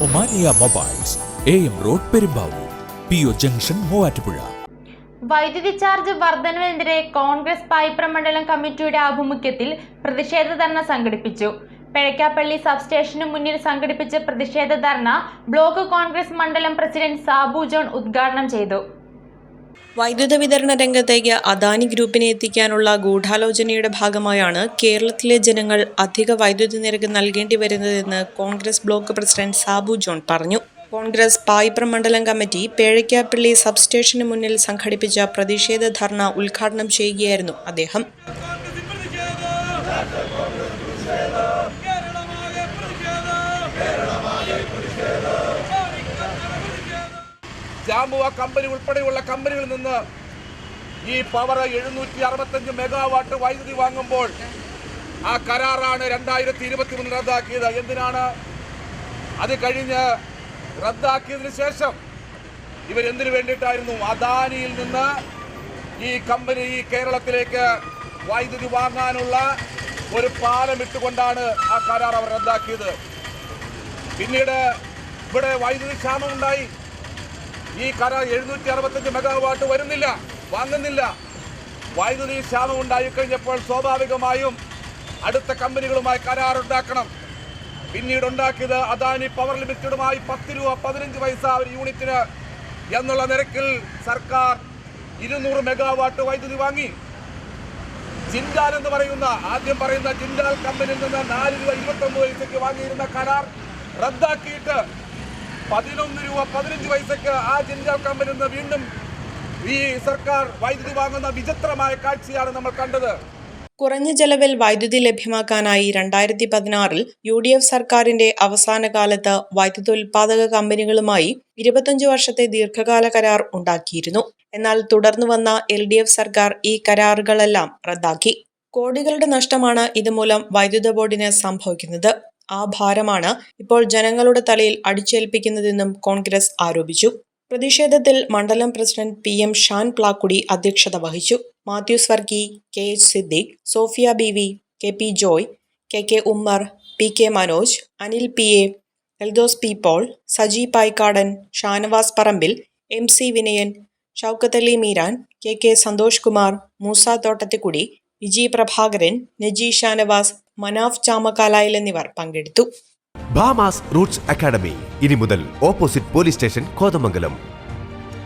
Omania mobiles, AM road Perumbavoor, PO junction Muvattupuzha. വൈദ്യുതി charge വർധനവിനെതിരെ Congress Payipra മണ്ഡലം കമ്മിറ്റിയുടെ ആഭിമുഖ്യത്തിൽ പ്രതിഷേധ ധർണ സംഘടിപ്പിച്ചു. പെഴക്കാപ്പള്ളി സബ്സ്റ്റേഷന് മുന്നിൽ സംഘടിപ്പിച്ച പ്രതിഷേധ ധർണ ബ്ലോക്ക് കോൺഗ്രസ് മണ്ഡലം പ്രസിഡന്റ് സാബു ജോൺ ഉദ്ഘാടനം ചെയ്തു. വൈദ്യുത വിതരണ രംഗത്തേക്ക് അദാനി ഗ്രൂപ്പിനെ എത്തിക്കാനുള്ള ഗൂഢാലോചനയുടെ ഭാഗമായാണ് കേരളത്തിലെ ജനങ്ങൾ അധിക വൈദ്യുതി നിരക്ക് നൽകേണ്ടി വരുന്നതെന്ന് Congress block president Sabu John പറഞ്ഞു. കോൺഗ്രസ് പായിപ്ര മണ്ഡലം കമ്മിറ്റി പേഴക്കാപ്പള്ളി സബ്സ്റ്റേഷന് മുന്നിൽ സംഘടിപ്പിച്ച പ്രതിഷേധ ധർണ ഉദ്ഘാടനം ചെയ്യുകയായിരുന്നു അദ്ദേഹം. ജാമുവ കമ്പനി ഉൾപ്പെടെയുള്ള കമ്പനികളിൽ നിന്ന് ഈ പവർ 765 മെഗാവാട്ട് വൈദ്യുതി വാങ്ങുമ്പോൾ ആ കരാറാണ് 2023 റദ്ദാക്കിയത്. എന്തിനാണ് അത് കഴിഞ്ഞ് റദ്ദാക്കിയതിനു ശേഷം ഇവരെന്തിനു വേണ്ടിയിട്ടായിരുന്നു? അദാനിയിൽ നിന്ന് ഈ കമ്പനി ഈ കേരളത്തിലേക്ക് വൈദ്യുതി വാങ്ങാനുള്ള ഒരു പാലം ഇട്ടുകൊണ്ടാണ് ആ കരാർ അവർ റദ്ദാക്കിയത്. പിന്നീട് ഇവിടെ വൈദ്യുതി ക്ഷാമം ഉണ്ടായി. ഈ കരാർ 765 മെഗാവാട്ട് വരുന്നില്ല, വാങ്ങുന്നില്ല. വൈദ്യുതി ക്ഷാമം ഉണ്ടായിക്കഴിഞ്ഞപ്പോൾ സ്വാഭാവികമായും അടുത്ത കമ്പനികളുമായി കരാറുണ്ടാക്കണം. പിന്നീട് ഉണ്ടാക്കിയത് അദാനി പവർ ലിമിറ്റഡുമായി 10 രൂപ 15 പൈസ ഒരു യൂണിറ്റിന് എന്നുള്ള നിരക്കിൽ സർക്കാർ 200 മെഗാവാട്ട് വൈദ്യുതി വാങ്ങി. ജിൻഡാൽ എന്ന് പറയുന്ന ആദ്യം പറയുന്ന ജിൻഡാൽ കമ്പനിയിൽ നിന്ന് 4 രൂപ 29 പൈസയ്ക്ക് വാങ്ങിയിരുന്ന കരാർ റദ്ദാക്കിയിട്ട് 11 രൂപ 15 പൈസയ്ക്ക് ആ ജിൻഡാൽ കമ്പനിയിൽ നിന്ന് വീണ്ടും ഈ സർക്കാർ വൈദ്യുതി വാങ്ങുന്ന വിചിത്രമായ കാഴ്ചയാണ് നമ്മൾ കണ്ടത്. കുറഞ്ഞ ചെലവിൽ വൈദ്യുതി ലഭ്യമാക്കാനായി 2016 UDF സർക്കാരിന്റെ അവസാന കാലത്ത് വൈദ്യുത ഉൽപാദക കമ്പനികളുമായി 25 വർഷത്തെ ദീർഘകാല കരാർ ഉണ്ടാക്കിയിരുന്നു. എന്നാൽ തുടർന്നു വന്ന LDF സർക്കാർ ഈ കരാറുകളെല്ലാം റദ്ദാക്കി. കോടികളുടെ നഷ്ടമാണ് ഇതുമൂലം വൈദ്യുത ബോർഡിന് സംഭവിക്കുന്നത്. ആ ഭാരമാണ് ഇപ്പോൾ ജനങ്ങളുടെ തലയിൽ അടിച്ചേൽപ്പിക്കുന്നതെന്നും കോൺഗ്രസ് ആരോപിച്ചു. പ്രതിഷേധത്തിൽ മണ്ഡലം പ്രസിഡന്റ് PM ഷാൻ പ്ലാക്കുടി അധ്യക്ഷത വഹിച്ചു. Mathews Varkey, KH Siddique, Sophia BV, KP Joy, KK Ummer, PK Manoj, Anil PA, Eldose P Paul, Saji Paikkadan, Shanavas Parambil, MC Vinayan, Shoukath Ali Meeran, KK Santhosh Kumar, Moosa Thottathikudi, Viji Prabhakaran, Naji Shanavas, Manaf Chamakkalayil എന്നിവർ പങ്കെടുത്തു. ബാമാസ് റൂട്ട്സ് അക്കാഡമി ഇനി മുതൽ ഓപ്പോസിറ്റ് പോലീസ് സ്റ്റേഷൻ കോതമംഗലം.